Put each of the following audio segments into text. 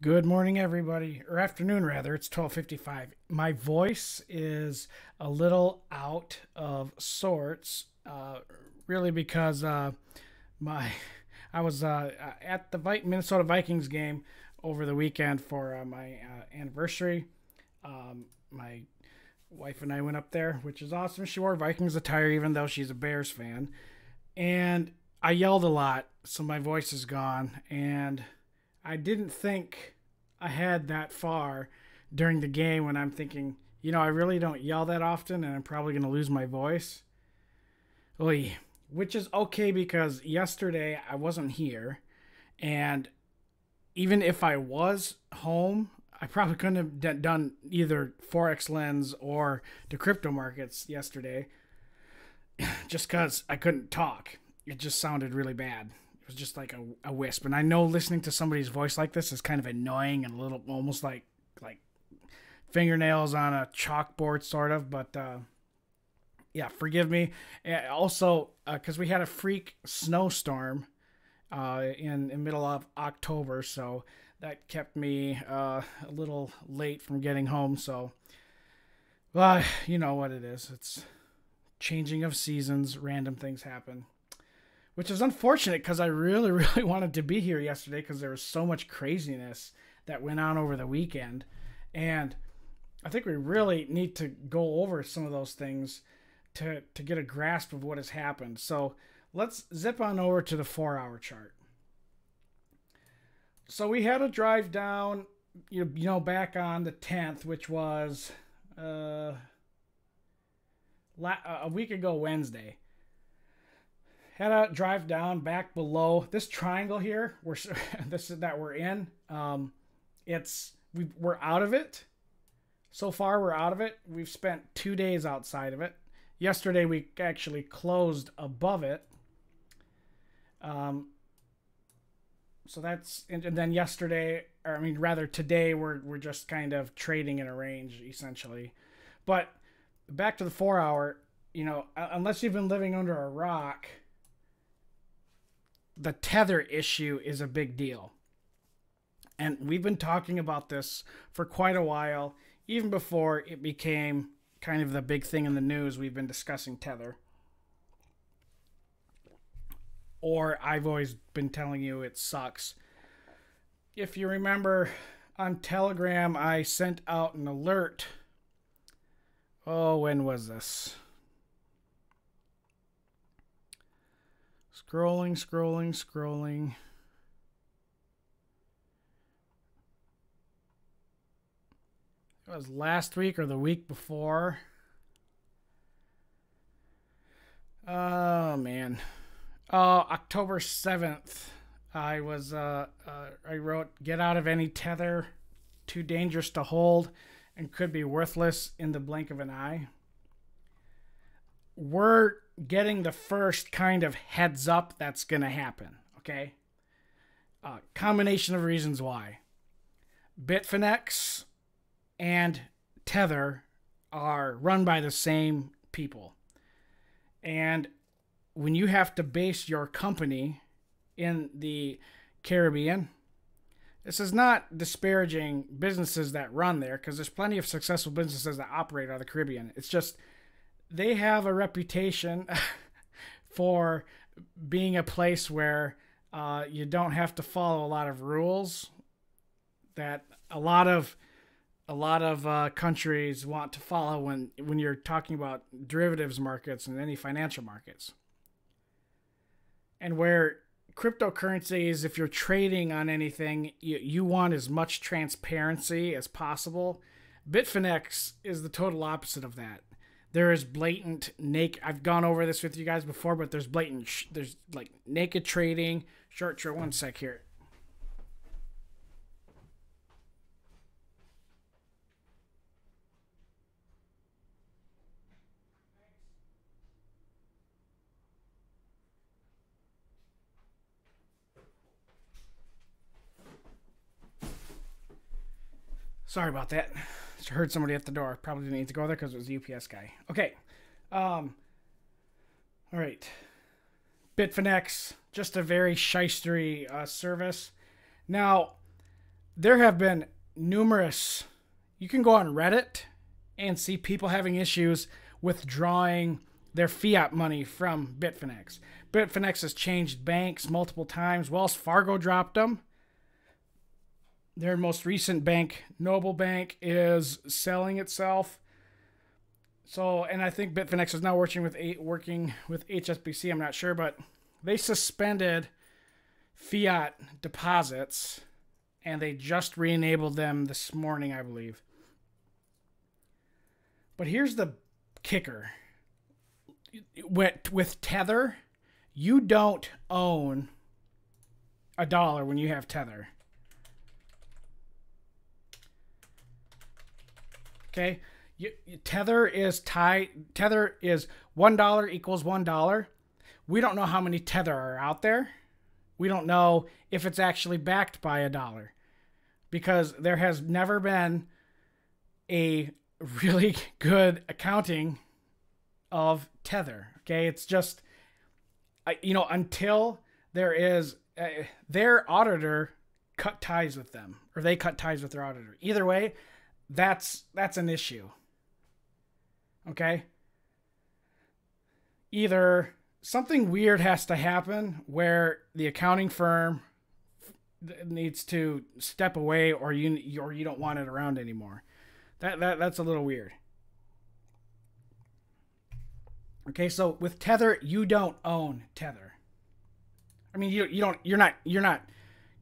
Good morning, everybody, or afternoon rather. It's 12:55. My voice is a little out of sorts, really because my I was at the Minnesota Vikings game over the weekend for my anniversary. My wife and I went up there, which is awesome. She wore Vikings attire, even though she's a Bears fan, and I yelled a lot, so my voice is gone. And I didn't think I had that far during the game when I'm thinking, I really don't yell that often and I'm probably going to lose my voice. Oy. Which is okay because yesterday I wasn't here. And even if I was home, I probably couldn't have done either Forex Lens or DeCryptoMarkets yesterday just because I couldn't talk. It just sounded really bad. It was just like a wisp. And I know listening to somebody's voice like this is kind of annoying and a little almost like fingernails on a chalkboard sort of, but yeah, forgive me. Also, because we had a freak snowstorm in the middle of October, so that kept me a little late from getting home. So, well, you know what it is. It's changing of seasons, random things happen. Which is unfortunate because I really, really wanted to be here yesterday because there was so much craziness that went on over the weekend. And I think we really need to go over some of those things to get a grasp of what has happened. So let's zip on over to the 4-hour chart. So we had a drive down, back on the 10th, which was a week ago Wednesday. Had a drive down back below this triangle here. That we're in. We're out of it. So far, we're out of it. We've spent 2 days outside of it. Yesterday, we actually closed above it. So that's and then yesterday, or I mean rather today, we're just kind of trading in a range essentially. But back to the 4-hour. Unless you've been living under a rock, the Tether issue is a big deal. And we've been talking about this for quite a while. Even before it became kind of the big thing in the news, we've been discussing Tether. Or I've always been telling you it sucks. If you remember, on Telegram, I sent out an alert. Oh, when was this? Scrolling. It was last week or the week before. Oh, man. October 7th. I wrote, "Get out of any tether, too dangerous to hold, and could be worthless in the blink of an eye." We're getting the first kind of heads up that's going to happen, okay? Combination of reasons why. Bitfinex and Tether are run by the same people. And when you have to base your company in the Caribbean, this is not disparaging businesses that run there, because there's plenty of successful businesses that operate out of the Caribbean. It's just they have a reputation for being a place where you don't have to follow a lot of rules that a lot of countries want to follow when you're talking about derivatives markets and any financial markets. And where cryptocurrencies, if you're trading on anything, you want as much transparency as possible. Bitfinex is the total opposite of that. There is blatant naked. I've gone over this with you guys before, but there's there's like naked trading. Short. One sec here. Sorry about that. Just heard somebody at the door. Probably didn't need to go there because it was the UPS guy. Okay. All right. Bitfinex, just a very shystery service. Now, there have been numerous, you can go on Reddit and see people having issues withdrawing their fiat money from Bitfinex. Bitfinex has changed banks multiple times. Wells Fargo dropped them. Their most recent bank, Noble Bank, is selling itself. So, and I think Bitfinex is now working with HSBC. I'm not sure, but they suspended fiat deposits, and they just re-enabled them this morning, I believe. But here's the kicker. With Tether, you don't own a dollar when you have Tether. Okay? Tether is $1 equals $1. We don't know how many Tether are out there. We don't know if it's actually backed by a dollar, because there has never been a really good accounting of Tether. Okay, it's just, until there is their auditor cut ties with them, or they cut ties with their auditor. Either way, that's an issue. Okay, either something weird has to happen where the accounting firm needs to step away, or you don't want it around anymore. That's a little weird. Okay, so with Tether, you don't own Tether. I mean, you're not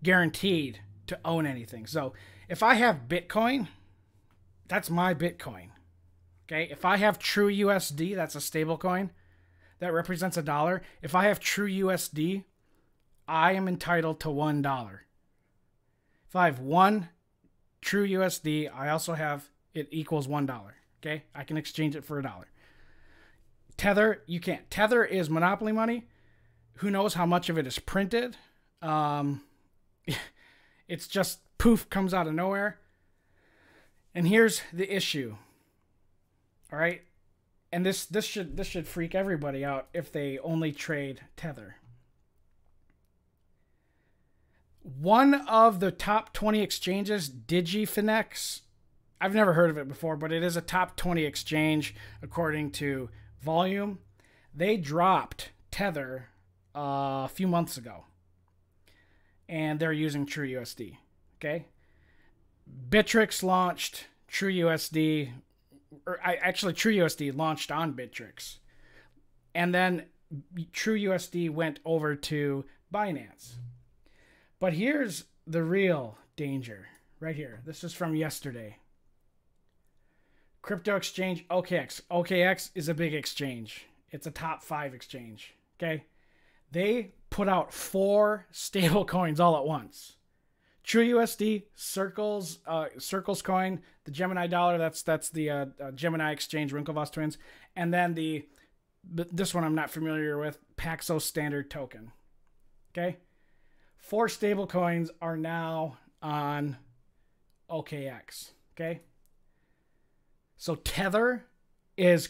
guaranteed to own anything. So if I have Bitcoin, that's my Bitcoin. Okay, if I have True USD, that's a stable coin that represents a dollar. If I have True USD, I am entitled to $1. If I have one True USD, I also have it equals $1. Okay, I can exchange it for a dollar. Tether, you can't. Tether is monopoly money. Who knows how much of it is printed? It's just poof, comes out of nowhere. And here's the issue. All right, and this should freak everybody out if they only trade Tether. One of the top 20 exchanges, DigiFinex, I've never heard of it before, but it is a top 20 exchange according to volume. They dropped Tether a few months ago, and they're using True USD. Okay, Bittrex launched True USD. Actually, TrueUSD launched on Bittrex, and then TrueUSD went over to Binance. But here's the real danger right here. This is from yesterday. Crypto exchange OKX. OKX is a big exchange. It's a top 5 exchange. Okay, they put out 4 stable coins all at once. TrueUSD, Circles coin, the Gemini dollar, that's the Gemini exchange, Winklevoss twins, and then this one I'm not familiar with, Paxos Standard token. Okay, 4 stable coins are now on OKX. Okay, so Tether is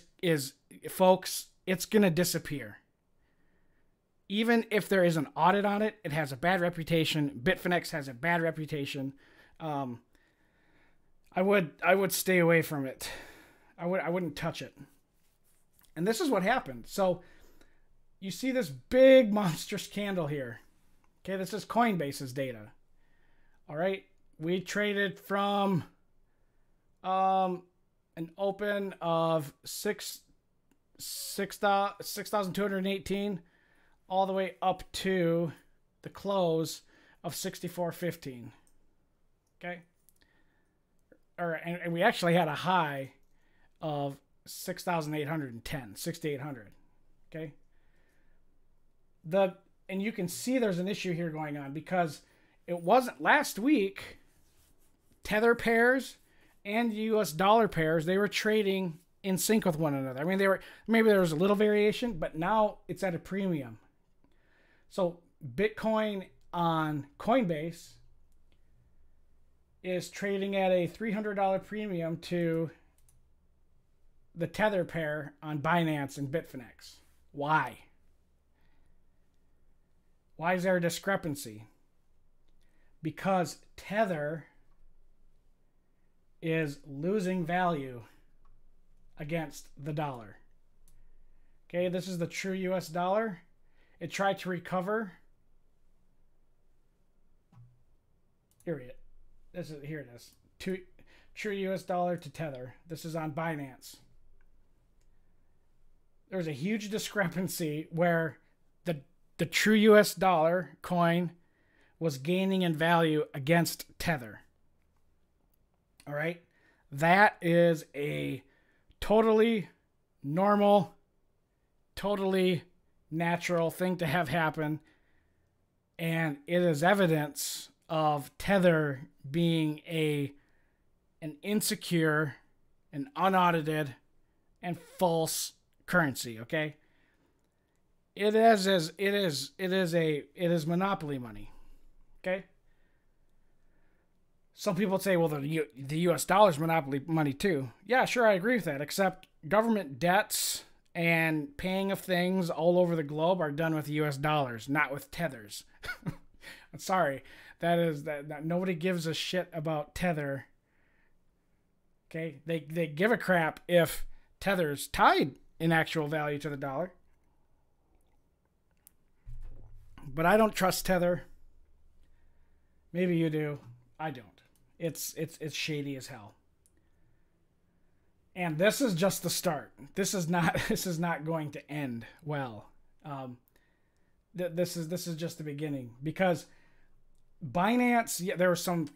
folks, it's gonna disappear. Even if there is an audit on it, it has a bad reputation. Bitfinex has a bad reputation. I would stay away from it. I wouldn't touch it. And this is what happened. So you see this big monstrous candle here. Okay, this is Coinbase's data. All right, we traded from an open of 6,218 all the way up to the close of 64.15. Okay, and we actually had a high of 6,810, 6,800. Okay, and you can see there's an issue here going on because it wasn't last week. Tether pairs and US dollar pairs, they were trading in sync with one another. I mean, maybe there was a little variation, but now it's at a premium. So Bitcoin on Coinbase is trading at a $300 premium to the Tether pair on Binance and Bitfinex. Why? Why is there a discrepancy? Because Tether is losing value against the dollar. Okay, this is the true US dollar. It tried to recover. Here it is. True US dollar to Tether. This is on Binance. There's a huge discrepancy where the true US dollar coin was gaining in value against Tether. All right? That is a totally normal, totally natural thing to have happen. And it is evidence of Tether being an insecure, an unaudited, and false currency, okay? It is monopoly money. Okay? Some people say, well, the US dollar is monopoly money too. Yeah, sure, I agree with that, except government debts and paying of things all over the globe are done with US dollars, not with tethers. I'm sorry. That nobody gives a shit about Tether. Okay? They give a crap if Tether's tied in actual value to the dollar. But I don't trust Tether. Maybe you do. I don't. It's shady as hell. And this is just the start. This is not going to end well. This is just the beginning, because Binance. Yeah, there was some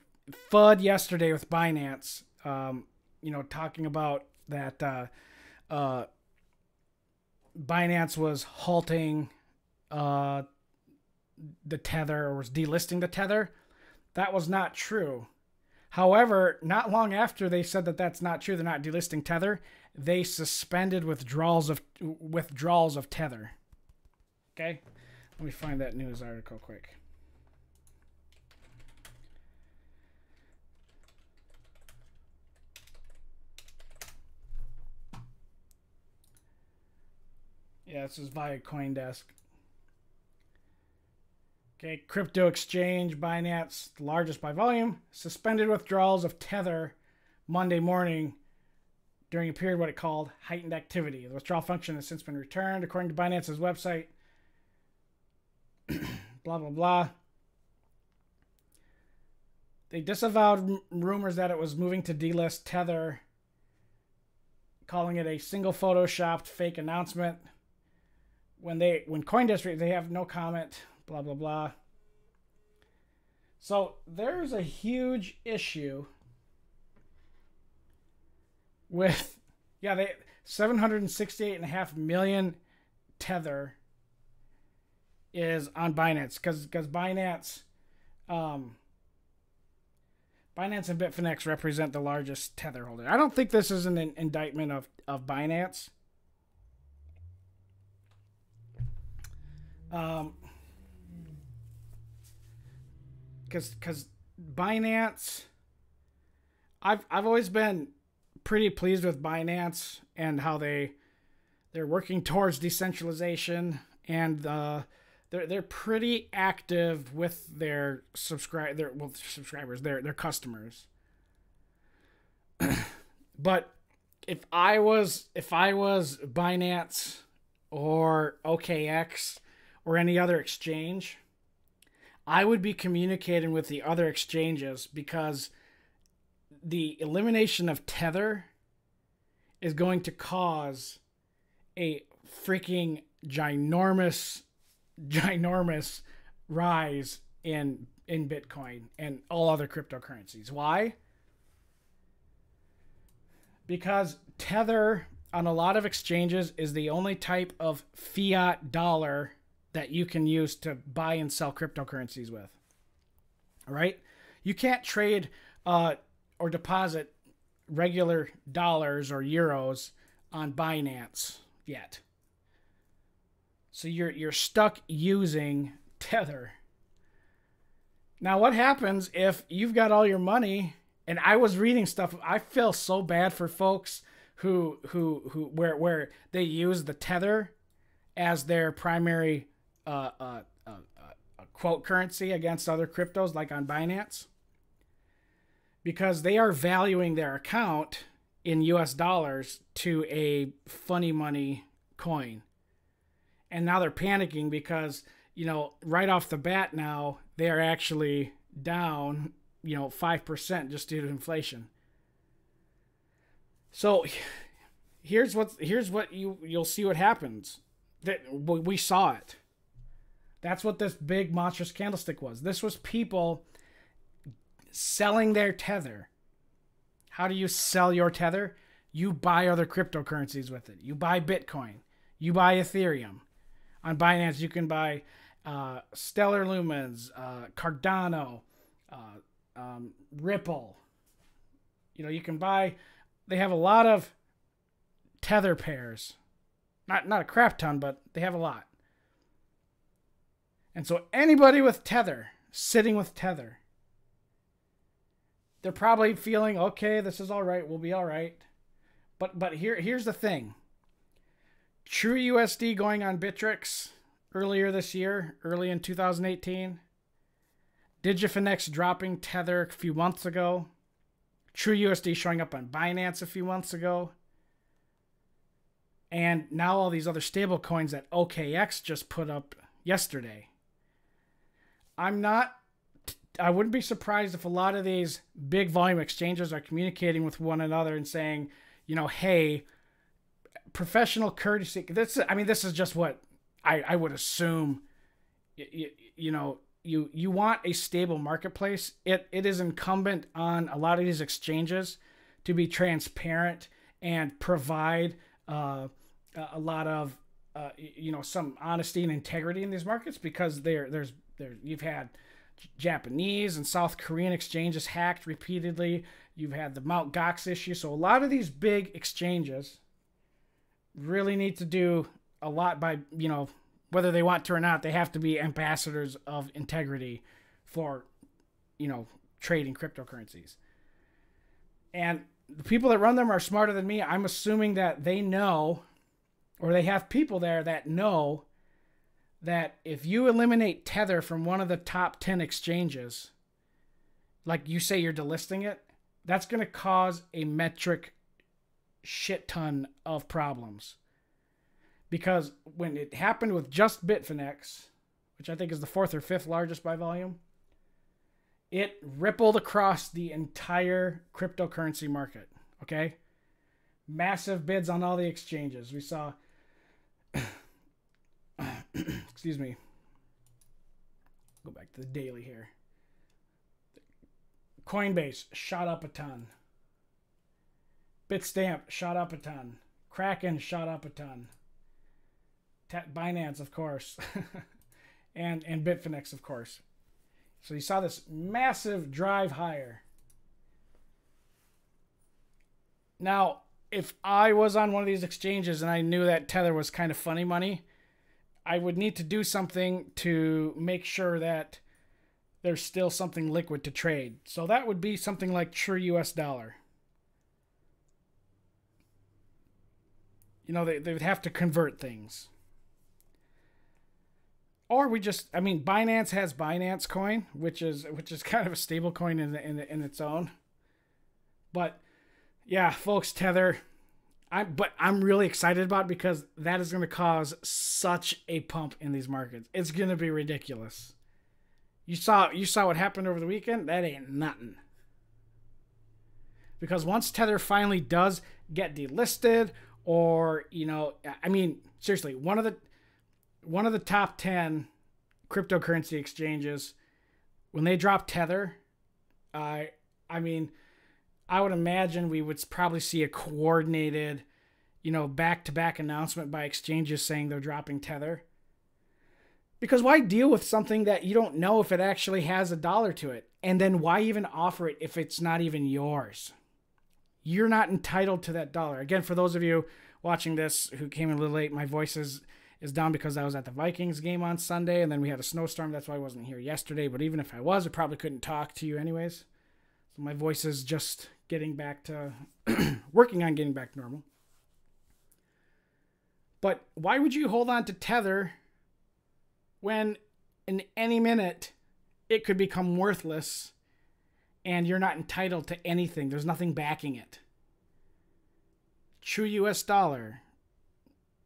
FUD yesterday with Binance. Talking about that Binance was halting the Tether, or was delisting the Tether. That was not true. However, not long after they said that that's not true, they're not delisting Tether, they suspended withdrawals of Tether. Okay? Let me find that news article quick. Yeah, this is via CoinDesk. Okay, crypto exchange Binance, the largest by volume, suspended withdrawals of Tether Monday morning during a period what it called heightened activity. The withdrawal function has since been returned, according to Binance's website. Blah, blah, blah. They disavowed rumors that it was moving to delist Tether, calling it a single photoshopped fake announcement. When CoinDesk, they have no comment. Blah, blah, blah. So there's a huge issue with, 768.5 million Tether is on Binance, because Binance and Bitfinex represent the largest Tether holder. I don't think this is an indictment of Binance. Because Binance, I've always been pretty pleased with Binance and how they're working towards decentralization, and they're pretty active with their subscribers, their customers. But if I was Binance or OKX or any other exchange, I would be communicating with the other exchanges, because the elimination of Tether is going to cause a freaking ginormous rise in Bitcoin and all other cryptocurrencies. Why? Because Tether on a lot of exchanges is the only type of fiat dollar that you can use to buy and sell cryptocurrencies with. All right? You can't trade or deposit regular dollars or euros on Binance yet. So you're stuck using Tether. Now, what happens if you've got all your money? And I was reading stuff. I feel so bad for folks where they use the Tether as their primary quote currency against other cryptos, like on Binance. because they are valuing their account in US dollars to a funny money coin. And now they're panicking because, right off the bat now, they are actually down, 5% just due to inflation. So here's what you'll see what happens. That we saw it. That's what this big monstrous candlestick was. This was people selling their Tether. How do you sell your Tether? You buy other cryptocurrencies with it. You buy Bitcoin. You buy Ethereum. On Binance, you can buy Stellar Lumens, Cardano, Ripple. You can buy. They have a lot of Tether pairs. Not a crap ton, but they have a lot. And so anybody with Tether, sitting with Tether, they're probably feeling, okay, this is all right. We'll be all right. But here's the thing. True USD going on Bittrex earlier this year, early in 2018. Digifinex dropping Tether a few months ago. True USD showing up on Binance a few months ago. And now all these other stable coins that OKX just put up yesterday. I wouldn't be surprised if a lot of these big volume exchanges are communicating with one another and saying, hey, professional courtesy. This is just what I would assume. You want a stable marketplace. It is incumbent on a lot of these exchanges to be transparent and provide a lot of some honesty and integrity in these markets, because you've had Japanese and South Korean exchanges hacked repeatedly. You've had the Mt. Gox issue. So a lot of these big exchanges really need to do a lot by, whether they want to or not, they have to be ambassadors of integrity for, trading cryptocurrencies. And the people that run them are smarter than me. I'm assuming that they know, or they have people there that know, that if you eliminate Tether from one of the top 10 exchanges, like you say you're delisting it, that's going to cause a metric shit ton of problems. Because when it happened with just Bitfinex, which I think is the 4th or 5th largest by volume, it rippled across the entire cryptocurrency market. Okay? Massive bids on all the exchanges. We saw excuse me. Go back to the daily here. Coinbase shot up a ton. Bitstamp shot up a ton. Kraken shot up a ton. Binance, of course. and Bitfinex, of course. So you saw this massive drive higher. Now, if I was on one of these exchanges and I knew that Tether was kind of funny money, I would need to do something to make sure that there's still something liquid to trade. So that would be something like True US Dollar. They would have to convert things. Or Binance has Binance Coin, which is kind of a stable coin in its own. But yeah, folks, Tether, I'm really excited about it, because that is going to cause such a pump in these markets. It's going to be ridiculous. You saw what happened over the weekend? That ain't nothing. Because once Tether finally does get delisted, or seriously, one of the top 10 cryptocurrency exchanges, when they drop Tether, I would imagine we would probably see a coordinated, back-to-back announcement by exchanges saying they're dropping Tether. Because why deal with something that you don't know if it actually has a dollar to it? And then why even offer it if it's not even yours? You're not entitled to that dollar. Again, for those of you watching this who came in a little late, my voice is down because I was at the Vikings game on Sunday, and then we had a snowstorm. That's why I wasn't here yesterday. But even if I was, I probably couldn't talk to you anyways. So my voice is just getting back to working on getting back to normal. But why would you hold on to Tether when in any minute it could become worthless and you're not entitled to anything. There's nothing backing it. True US dollar,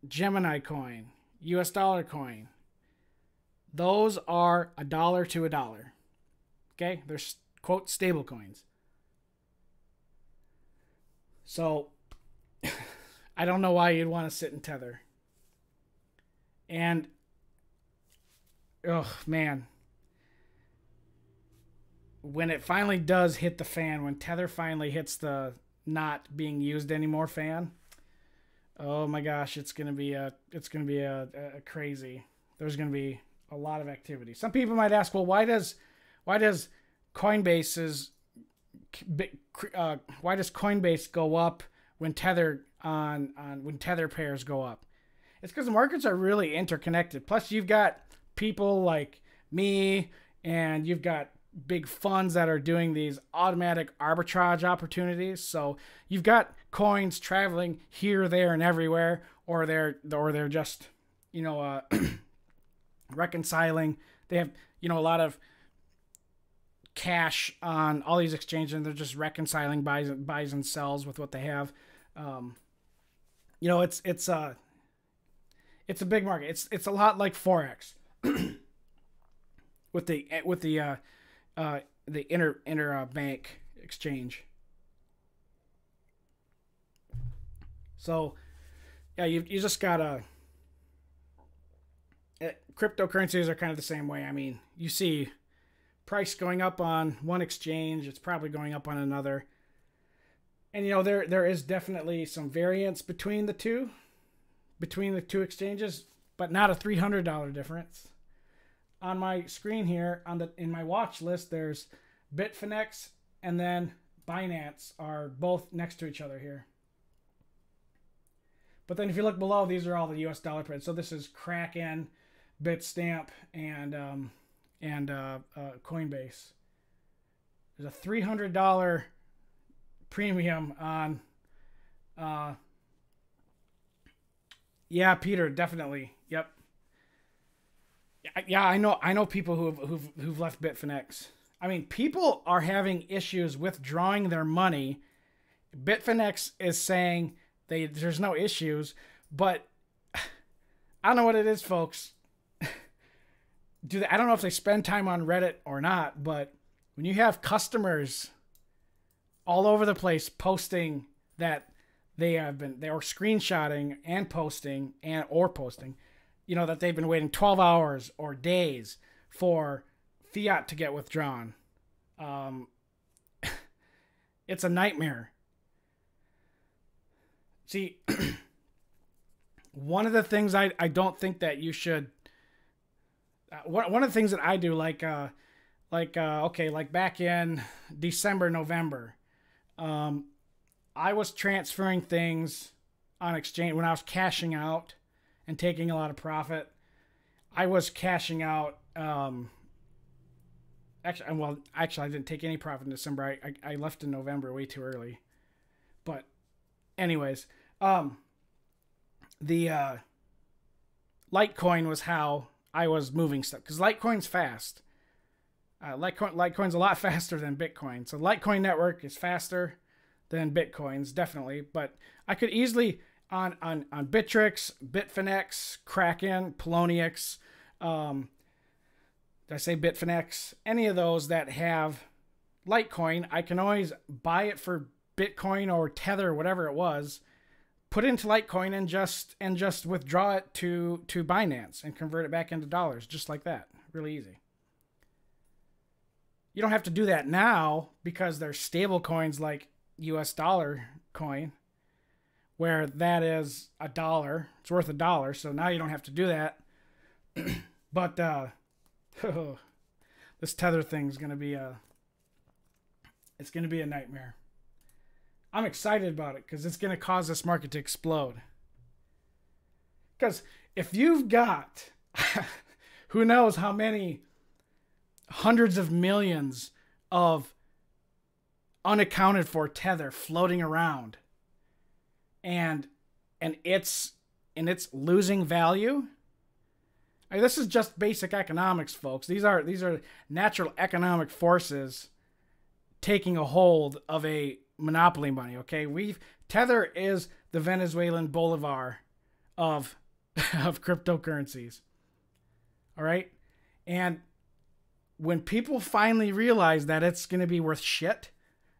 Gemini coin, US dollar coin. Those are $1 to $1. Okay? They're, quote, stable coins. So, I don't know why you'd want to sit in Tether. And, oh, man. When it finally does hit the fan, when Tether finally hits the not being used anymore fan, oh my gosh, it's gonna be a crazy. There's gonna be a lot of activity. Some people might ask, well, why does Coinbase go up when Tether when Tether pairs go up? It's because the markets are really interconnected. Plus, you've got people like me, and you've got big funds that are doing these automatic arbitrage opportunities. So you've got coins traveling here, there, and everywhere, or they're just, reconciling. They have, a lot of cash on all these exchanges, and they're just reconciling buys and sells with what they have. It's a big market. It's a lot like forex with the interbank exchange. So, yeah, you just gotta. Cryptocurrencies are kind of the same way. I mean, you see price going up on one exchange, it's probably going up on another. And there is definitely some variance between the two exchanges, but not a $300 difference. On my screen here, in my watch list, there's Bitfinex and then Binance are both next to each other here. But then if you look below, these are all the US dollar pairs. So this is Kraken, Bitstamp, and Coinbase. There's a $300 premium on. Yeah, Peter, definitely. Yep. Yeah, I know people who've left Bitfinex. I mean, people are having issues withdrawing their money. Bitfinex is saying there's no issues, but I don't know what it is, folks. I don't know if they spend time on Reddit or not, but when you have customers all over the place posting that they are screenshotting and posting that they've been waiting 12 hours or days for fiat to get withdrawn. It's a nightmare. See, one of the things I don't think that you should. One of the things that I do, like back in December, November, I was transferring things on exchange when I was cashing out and taking a lot of profit. I was cashing out. Actually, I didn't take any profit in December. I left in November way too early. But, anyways, the Litecoin was how I was moving stuff, because Litecoin's fast. Litecoin's a lot faster than Bitcoin. So Litecoin network is faster than Bitcoin's, definitely. But I could easily on Bittrex, Bitfinex, Kraken, Poloniex, did I say Bitfinex? Any of those that have Litecoin, I can always buy it for Bitcoin or Tether, whatever it was, put it into Litecoin and just withdraw it to Binance and convert it back into dollars, just like that. Really easy. You don't have to do that now because there's stable coins like US dollar coin, where that is $1. It's worth $1. So now you don't have to do that. But this Tether thing is going to be a nightmare. I'm excited about it because it's going to cause this market to explode. Because if you've got who knows how many hundreds of millions of unaccounted for Tether floating around, and it's losing value. I mean, this is just basic economics, folks. These are natural economic forces taking a hold of a monopoly money. Okay, Tether is the Venezuelan bolivar of of cryptocurrencies. All right, and when people finally realize that it's going to be worth shit,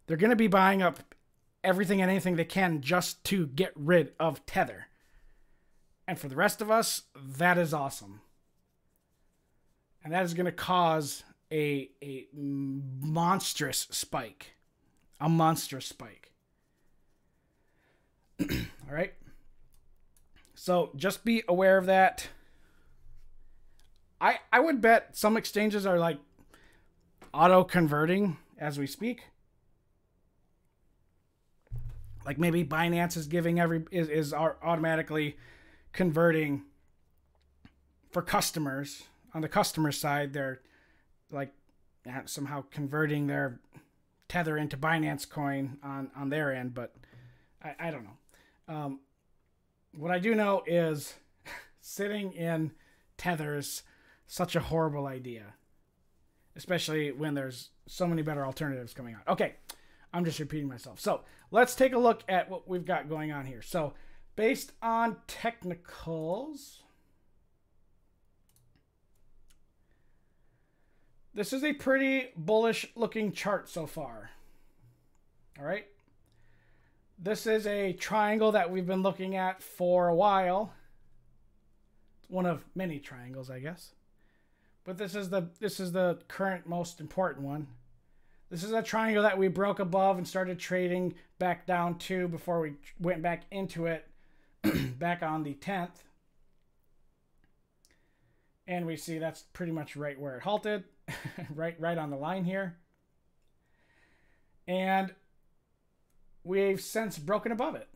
they're going to be buying up everything and anything they can just to get rid of Tether. And for the rest of us, that is awesome. And that is going to cause a monstrous spike. A monstrous spike. All right? So just be aware of that. I would bet some exchanges are like auto-converting as we speak. Like maybe Binance is giving is automatically converting for customers. On the customer side, they're like somehow converting their Tether into Binance coin on their end, but I don't know. What I do know is sitting in Tether is such a horrible idea, especially when there's so many better alternatives coming out. Okay, I'm just repeating myself. So let's take a look at what we've got going on here. So based on technicals, this is a pretty bullish looking chart so far. All right. This is a triangle that we've been looking at for a while. It's one of many triangles, I guess. But this is the current most important one. This is a triangle that we broke above and started trading back down to before we went back into it back on the 10th. And we see that's pretty much right where it halted, right on the line here. And we've since broken above it,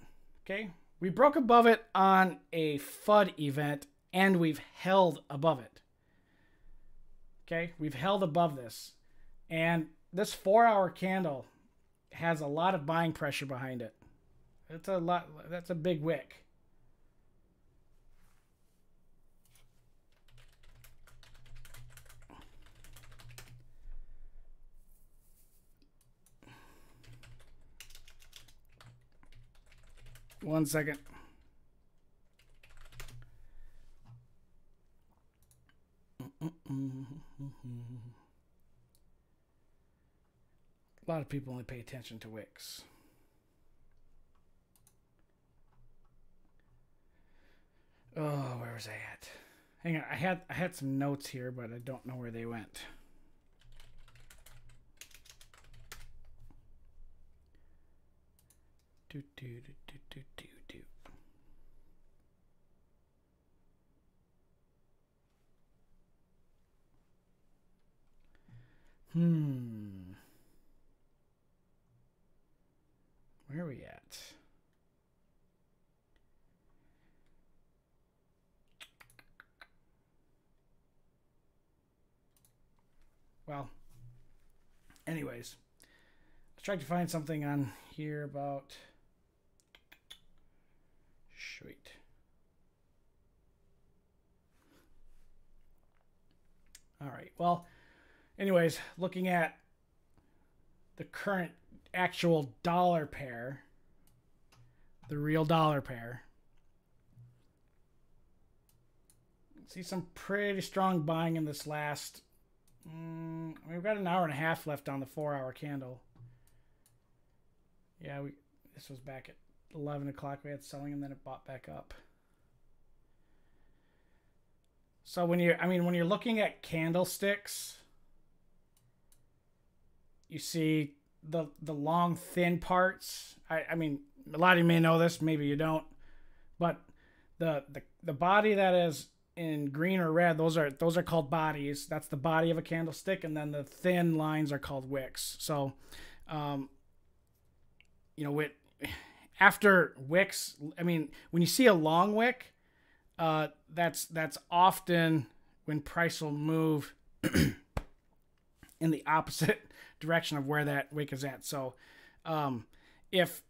okay? We broke above it on a FUD event, and we've held above it, okay? We've held above this. And this 4-hour candle has a lot of buying pressure behind it. It's a lot. That's a big wick. One second. A lot of people only pay attention to wicks. Oh, where was I at? Hang on, I had some notes here, but I don't know where they went. Do. Where are we at? Well, anyways, I tried to find something on here about... Sweet. All right. Well, anyways, looking at the current actual dollar pair, the real dollar pair, see some pretty strong buying in this last... we've got an hour and a half left on the 4-hour candle. Yeah, this was back at 11 o'clock. We had selling, and then it bought back up. So when you're looking at candlesticks, you see the long thin parts. I mean, a lot of you may know this, maybe you don't, but the body that is in green or red, those are called bodies. That's the body of a candlestick, and then the thin lines are called wicks. So, after wicks, I mean, when you see a long wick, that's often when price will move in the opposite direction of where that wick is at. So, if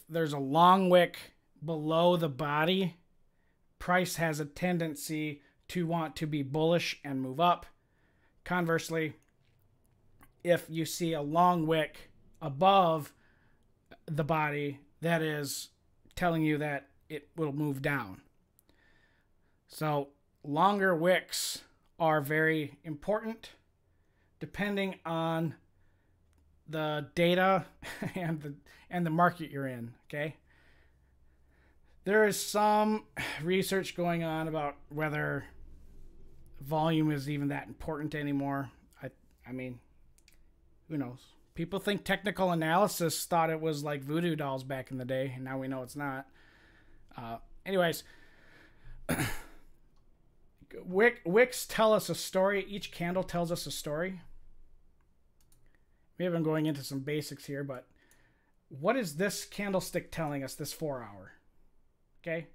there's a long wick below the body, price has a tendency to want to be bullish and move up. Conversely, if you see a long wick above the body that is telling you that it will move down. So longer wicks are very important depending on the data and the market you're in, okay? There is some research going on about whether volume is even that important anymore. I mean, who knows? People think technical analysis thought it was like voodoo dolls back in the day, and now we know it's not. Anyways, wicks tell us a story. Each candle tells us a story. We have been going into some basics here, but what is this candlestick telling us, this 4 hour? Okay,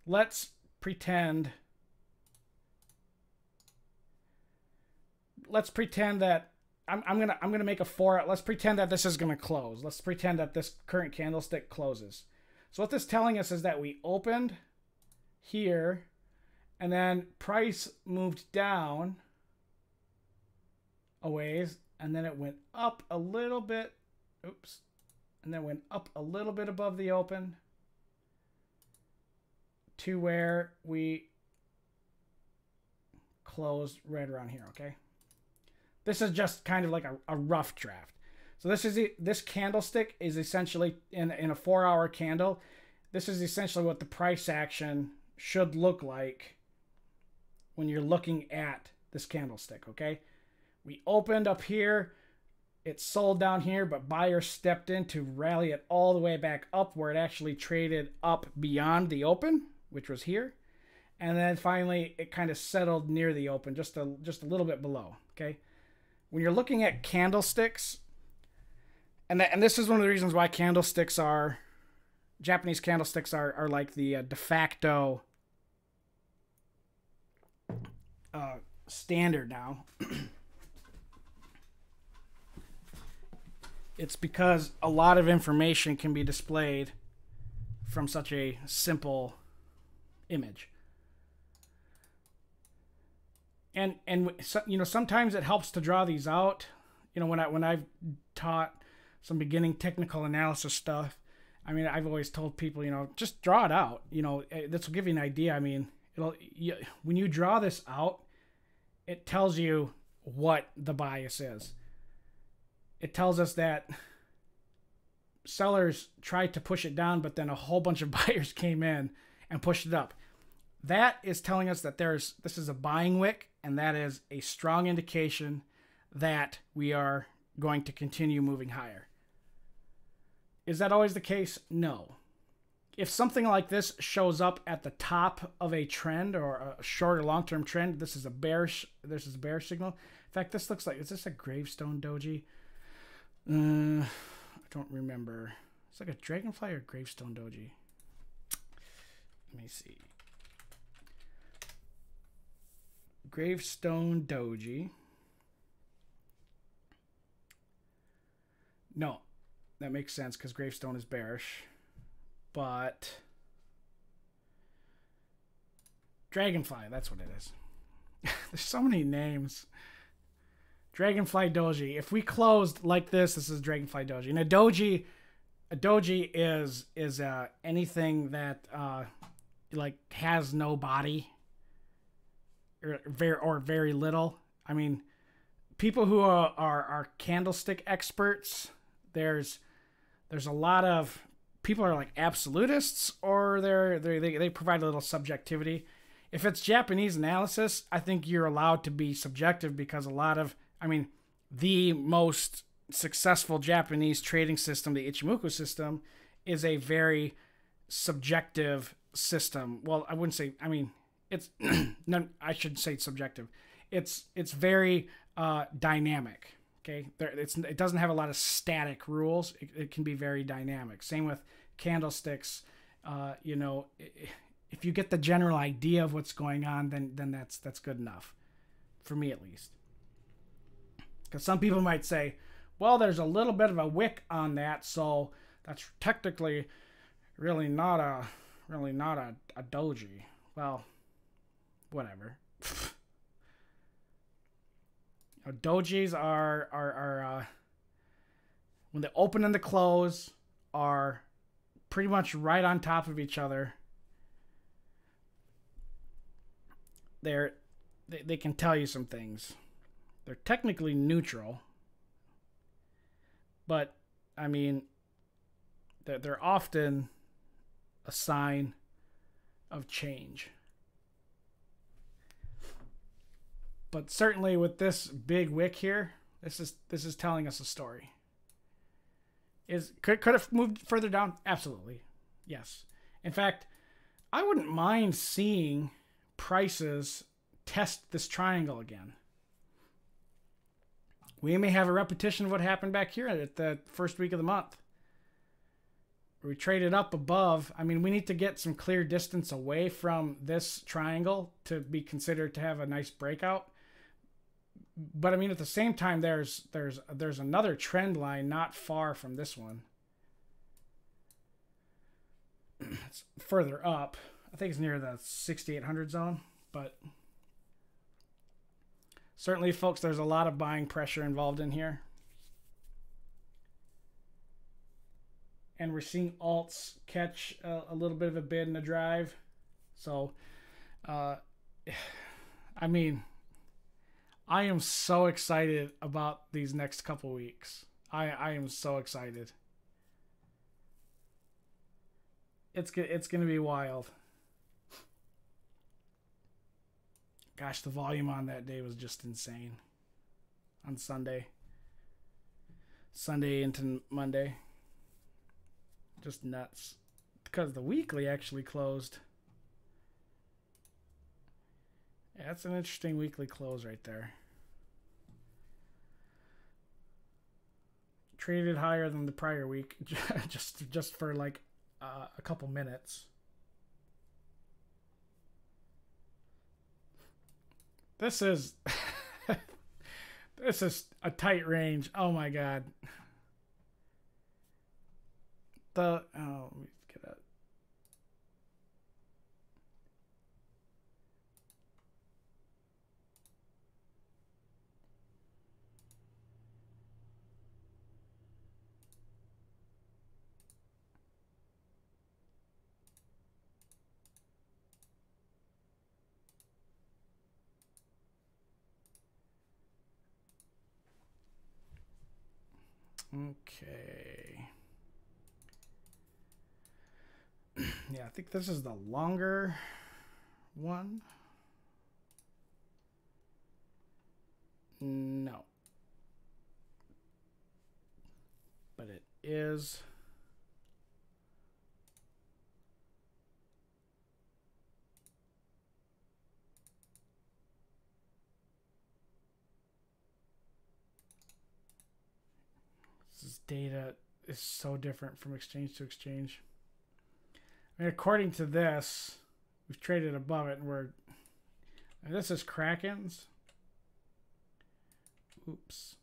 let's pretend that I'm gonna make a 4. Let's pretend that this is gonna close. Let's pretend that this current candlestick closes. So what this is telling us is that we opened here, and then price moved down a ways, and then it went up a little bit. Oops, and then went up a little bit above the open to where we closed right around here. Okay. This is just kind of like a rough draft. So this candlestick is essentially in a 4 hour candle. This is essentially what the price action should look like when you're looking at this candlestick. Okay, we opened up here, it sold down here, but buyers stepped in to rally it all the way back up where it actually traded up beyond the open, which was here, and then finally it kind of settled near the open, just a little bit below. Okay. When you're looking at candlesticks, and this is one of the reasons why Japanese candlesticks are like the de facto standard now. It's because a lot of information can be displayed from such a simple image. And you know, sometimes it helps to draw these out. You know, when I've taught some beginning technical analysis stuff, I mean, I've always told people, you know, just draw it out. You know, this will give you an idea. I mean, when you draw this out, it tells you what the bias is. It tells us that sellers tried to push it down, but then a whole bunch of buyers came in and pushed it up. That is telling us that this is a buying wick, and that is a strong indication that we are going to continue moving higher. Is that always the case? No. If something like this shows up at the top of a trend or a short or long-term trend, this is a bearish signal. In fact, this looks like, is this a gravestone doji? I don't remember. It's like a dragonfly or gravestone doji. Let me see. Gravestone doji. No, that makes sense because gravestone is bearish. But dragonfly, that's what it is. There's so many names. Dragonfly doji. If we closed like this is dragonfly doji. And a doji is anything that like has no body or very little. I mean, people who are candlestick experts, there's a lot of people are like absolutists, or they provide a little subjectivity. If it's Japanese analysis, I think you're allowed to be subjective because the most successful Japanese trading system, the Ichimoku system, is a very subjective system. Well, I wouldn't say, it's, no, I should say it's subjective. It's very dynamic. Okay, it doesn't have a lot of static rules. It can be very dynamic. Same with candlesticks. If you get the general idea of what's going on, then that's good enough, for me at least. Because some people might say, well, there's a little bit of a wick on that, so that's technically really not a doji. Well, whatever. Dojis are when the open and the close are pretty much right on top of each other, they can tell you some things. They're technically neutral, but I mean, they're often a sign of change. But certainly with this big wick here, this is telling us a story. Could have moved further down? Absolutely. Yes. In fact, I wouldn't mind seeing prices test this triangle again. We may have a repetition of what happened back here at the first week of the month. We traded up above. I mean, we need to get some clear distance away from this triangle to be considered to have a nice breakout. But I mean, at the same time, there's another trend line not far from this one. It's further up. I think it's near the 6,800 zone, but certainly, folks, there's a lot of buying pressure involved in here. And we're seeing alts catch a little bit of a bid and a drive. So, I mean, I am so excited about these next couple weeks. I am so excited. It's going to be wild. Gosh, the volume on that day was just insane. On Sunday. Sunday into Monday. Just nuts. Because the weekly actually closed. Yeah, that's an interesting weekly close right there. Traded higher than the prior week. just for like a couple minutes. This is this is a tight range. Oh my god. Let me get that. Okay. Yeah, I think this is the longer one. No. But it is. This data is so different from exchange to exchange. I mean, according to this, we've traded above it, and this is Kraken's. Oops.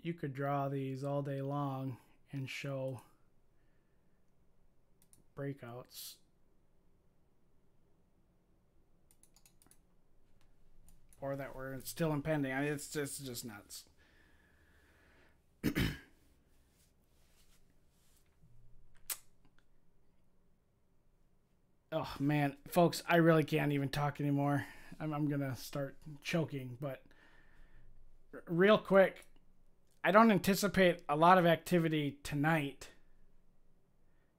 You could draw these all day long and show breakouts. Or that we're still impending. I mean, it's just nuts. Oh man, folks, I really can't even talk anymore. I'm gonna start choking. But real quick, I don't anticipate a lot of activity tonight.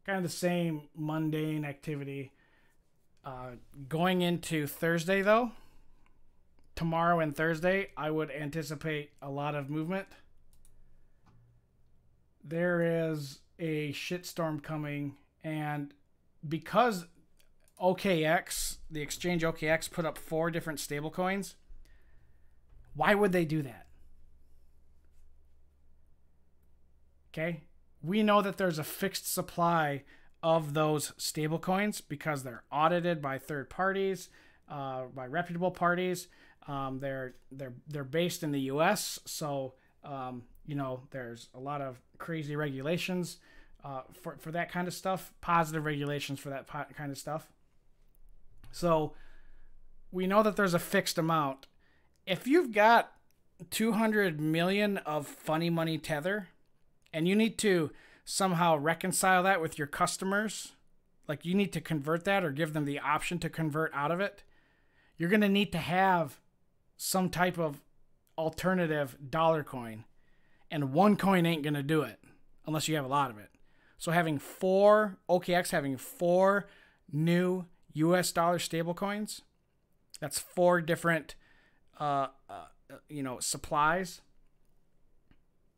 Kind of the same mundane activity. Going into Thursday though. Tomorrow and Thursday, I would anticipate a lot of movement. There is a shitstorm coming, and because OKX, the exchange OKX, put up 4 different stablecoins, why would they do that? Okay? We know that there's a fixed supply of those stablecoins because they're audited by third parties, by reputable parties. They're based in the U.S., so you know, there's a lot of crazy regulations for that kind of stuff, positive regulations for that kind of stuff. So we know that there's a fixed amount. If you've got 200 million of funny money Tether and you need to somehow reconcile that with your customers, like you need to convert that or give them the option to convert out of it, you're going to need to have some type of alternative dollar coin. And one coin ain't going to do it unless you have a lot of it. So having OKX having 4 new US dollar stable coins, that's 4 different supplies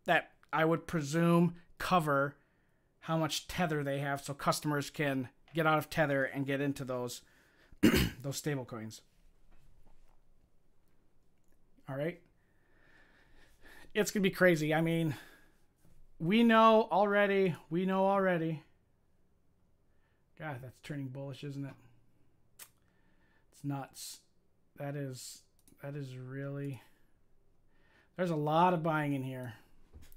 that I would presume cover how much Tether they have, so customers can get out of Tether and get into those those stable coins. All right, it's gonna be crazy. I mean, we know already. God, that's turning bullish, isn't it? It's nuts. That is really. There's a lot of buying in here.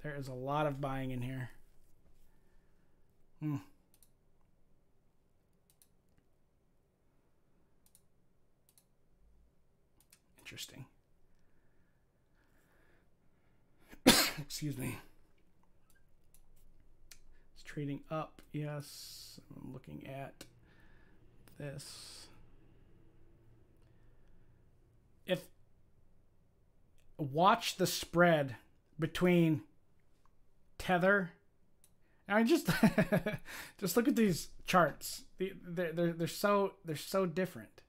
There is a lot of buying in here. Interesting. Excuse me. It's trading up. Yes. I'm looking at this. Watch the spread between Tether. I mean, just look at these charts. They're so different.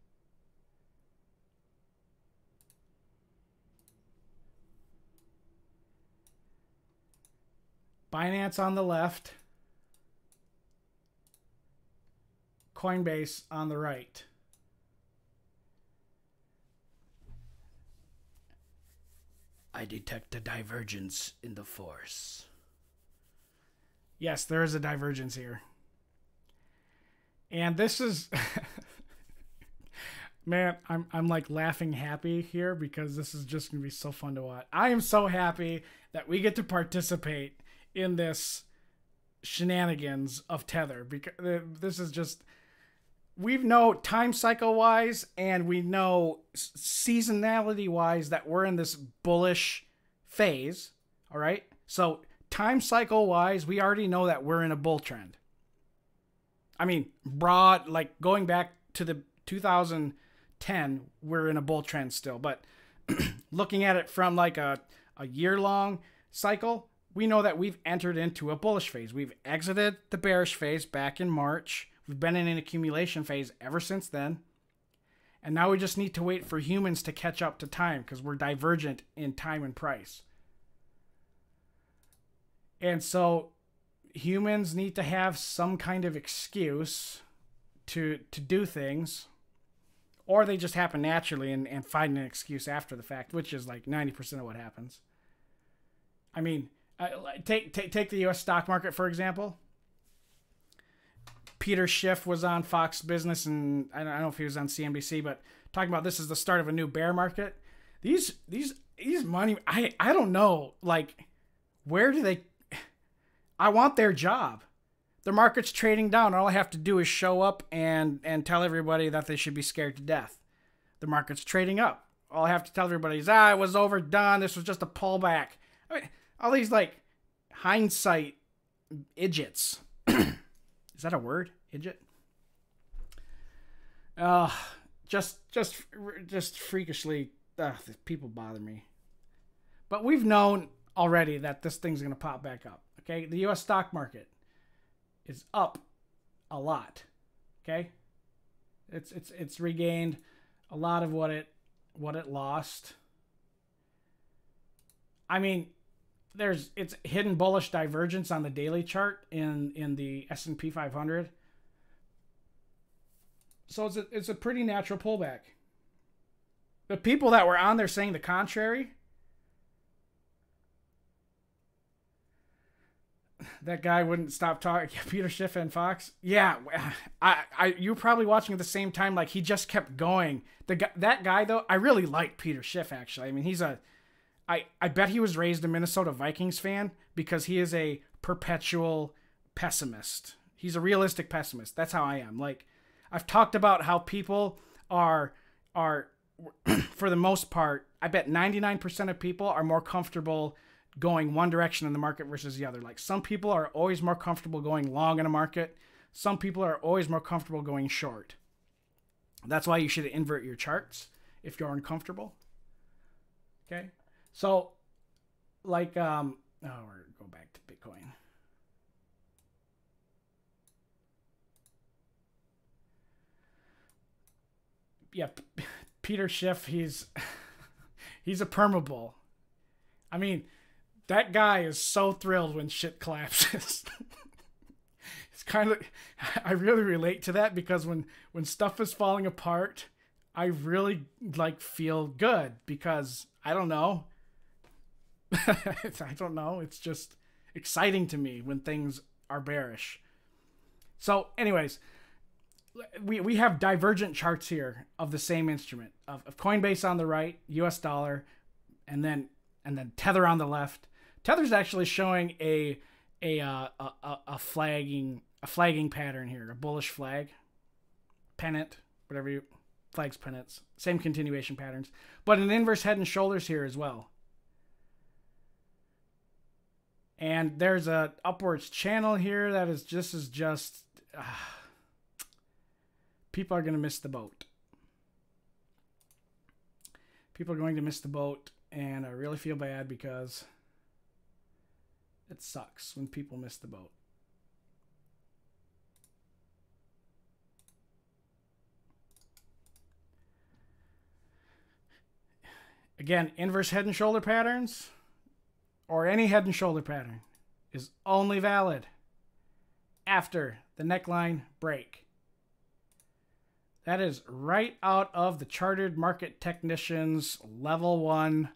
Binance on the left, Coinbase on the right. I detect a divergence in the force. Yes, there is a divergence here. And this is man, I'm like laughing happy here because this is just going to be so fun to watch. I am so happy that we get to participate in this shenanigans of Tether, because this is just, we know time cycle wise and we know seasonality wise that we're in this bullish phase. All right. So time cycle wise, we already know that we're in a bull trend. I mean, broad, like going back to the 2010, we're in a bull trend still, but looking at it from like a year-long cycle, we know that we've entered into a bullish phase. We've exited the bearish phase back in March. We've been in an accumulation phase ever since then. And now we just need to wait for humans to catch up to time because we're divergent in time and price. And so humans need to have some kind of excuse to do things, or they just happen naturally and find an excuse after the fact, which is like 90% of what happens. I mean, take the U.S. stock market, for example. Peter Schiff was on Fox Business, and I don't know if he was on CNBC, but talking about this is the start of a new bear market. These money, I don't know, like, where do they, I want their job. The market's trading down. All I have to do is show up and tell everybody that they should be scared to death. The market's trading up. All I have to tell everybody is, it was overdone. This was just a pullback. I mean, all these like hindsight idiots. Is that a word? Idiot? Just freakishly, people bother me. But we've known already that this thing's going to pop back up. Okay, the U.S. stock market is up a lot. Okay, it's regained a lot of what it lost. I mean, it's hidden bullish divergence on the daily chart in the S&P 500. So it's a pretty natural pullback. The people that were on there saying the contrary, that guy wouldn't stop talking. Peter Schiff and Fox. Yeah, you were probably watching at the same time. Like, he just kept going. That guy though, I really like Peter Schiff actually. I mean, I bet he was raised a Minnesota Vikings fan because he is a perpetual pessimist. He's a realistic pessimist. That's how I am. Like, I've talked about how people are for the most part, I bet 99% of people are more comfortable going one direction in the market versus the other. Like some people are always more comfortable going long in a market. Some people are always more comfortable going short. That's why you should invert your charts if you're uncomfortable. Okay. So like, we're go back to Bitcoin. Yeah. Peter Schiff, he's a permabull. I mean, that guy is so thrilled when shit collapses. It's kind of, I really relate to that because when stuff is falling apart, I really like feel good because I don't know. I don't know. It's just exciting to me when things are bearish. So anyways, we have divergent charts here of the same instrument of Coinbase on the right, US dollar, and then Tether on the left. Tether's actually showing a flagging pattern here, a bullish flag, pennant, whatever you flags, pennants, same continuation patterns, but an inverse head and shoulders here as well. And there's a upwards channel here that is just people are going to miss the boat. People are going to miss the boat, and I really feel bad because it sucks when people miss the boat. Again, inverse head and shoulder patterns or any head and shoulder pattern is only valid after the neckline break. That is right out of the Chartered Market Technicians Level 1,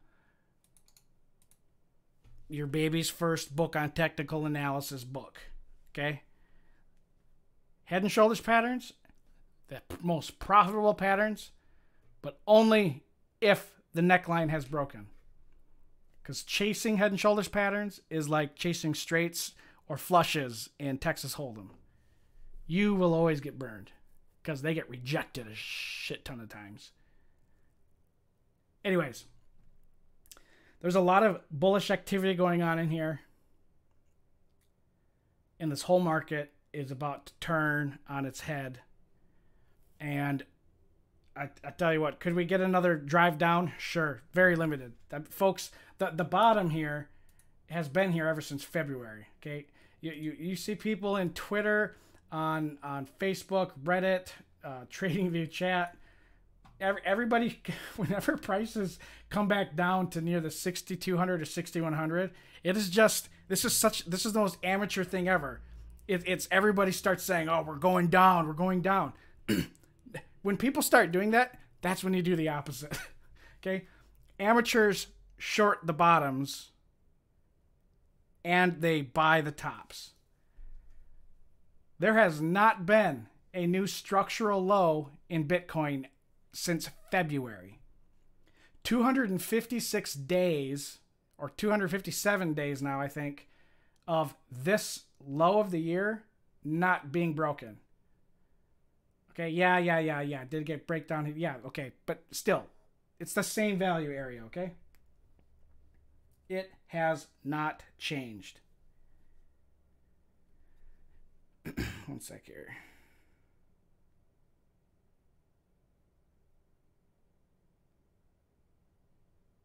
your baby's first book on technical analysis book. Okay? Head and shoulders patterns, the most profitable patterns, but only if the neckline has broken. Because chasing head and shoulders patterns is like chasing straights or flushes in Texas Hold'em. You will always get burned because they get rejected a shit ton of times. Anyways, there's a lot of bullish activity going on in here. And this whole market is about to turn on its head. And I tell you what, could we get another drive down? Sure. Very limited. Folks, the bottom here has been here ever since February. Okay. You see people in Twitter, on Facebook, Reddit, TradingView chat. Everybody, whenever prices come back down to near the 6,200 or 6,100, it is just, this is the most amateur thing ever. It's everybody starts saying, oh, we're going down, we're going down. When people start doing that, that's when you do the opposite. Okay? Amateurs short the bottoms and they buy the tops. There has not been a new structural low in Bitcoin since February. 256 days, or 257 days now, I think, of this low of the year not being broken. Okay, yeah. Did it get breakdown? Yeah, okay. But still, it's the same value area, okay? It has not changed. One sec here.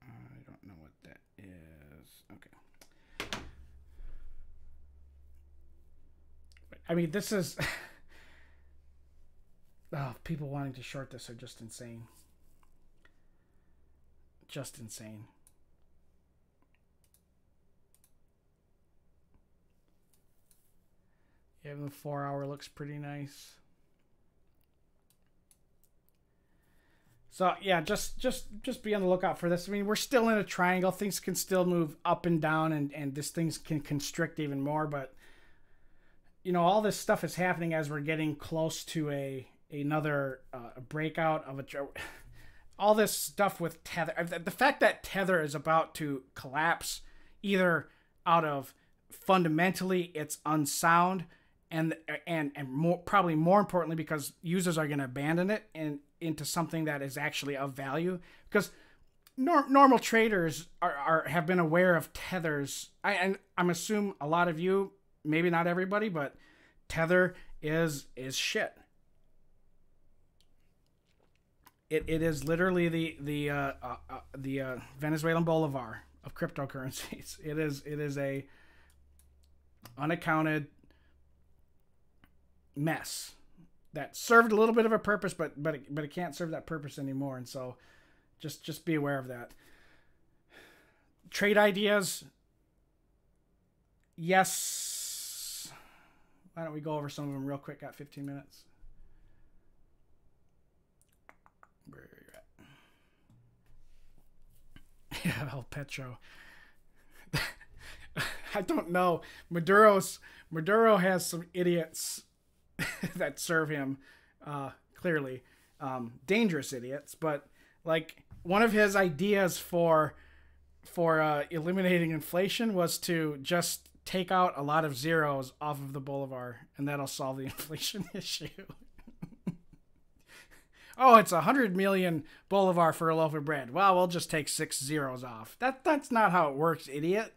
I don't know what that is. Okay. I mean, this is... Oh, people wanting to short this are just insane. Just insane. Yeah, the 4 hour looks pretty nice. So yeah, just be on the lookout for this. I mean, we're still in a triangle. Things can still move up and down, and this things can constrict even more. But you know, all this stuff is happening as we're getting close to another breakout of all this stuff with Tether. The fact that Tether is about to collapse, either out of fundamentally it's unsound, and more, probably more importantly, because users are going to abandon it, and into something that is actually of value, because normal traders have been aware of tethers. I'm assuming a lot of you, maybe not everybody, but Tether is shit. It is literally the Venezuelan bolivar of cryptocurrencies. It is a unaccounted mess that served a little bit of a purpose, but it can't serve that purpose anymore. And so just be aware of that. Trade ideas, yes. Why don't we go over some of them real quick? Got 15 minutes. Where are you at? Yeah, El Petro. I don't know. Maduro has some idiots that serve him, clearly. Dangerous idiots, but like one of his ideas for eliminating inflation was to just take out a lot of zeros off of the bolivar, and that'll solve the inflation issue. Oh, it's 100 million bolivar for a loaf of bread. Well, we'll just take 6 zeros off. That's not how it works, idiot.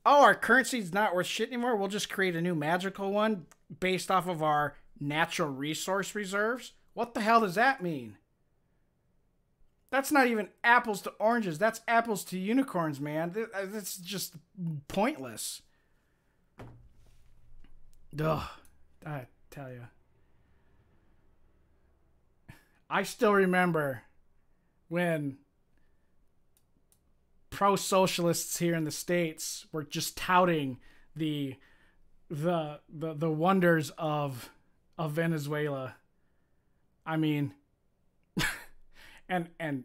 Oh, our currency's not worth shit anymore. We'll just create a new magical one based off of our natural resource reserves. What the hell does that mean? That's not even apples to oranges. That's apples to unicorns, man. That's just pointless. Ugh, I tell you. I still remember when pro-socialists here in the States were just touting the wonders of Venezuela. I mean, and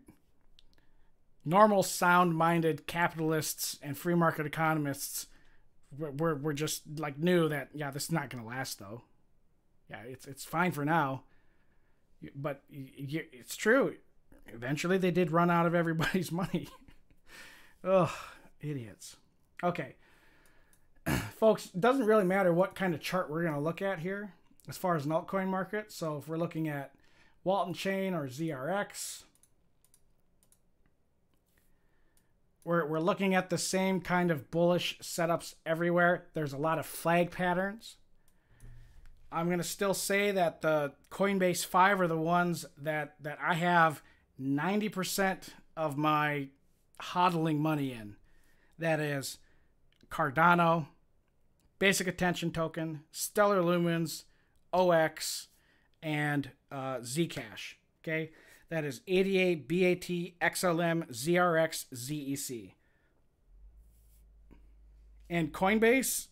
normal sound-minded capitalists and free market economists were just like knew that, yeah, this is not going to last though. Yeah, it's fine for now. But it's true. Eventually they did run out of everybody's money. Ugh, idiots. Okay. Folks, it doesn't really matter what kind of chart we're going to look at here as far as an altcoin market. So if we're looking at Walton Chain or ZRX, we're looking at the same kind of bullish setups everywhere. There's a lot of flag patterns. I'm going to still say that the Coinbase 5 are the ones that I have 90% of my hodling money in. That is Cardano, Basic Attention Token, Stellar Lumens, OX, and Zcash. Okay, that is ADA, BAT, XLM, ZRX, ZEC. And Coinbase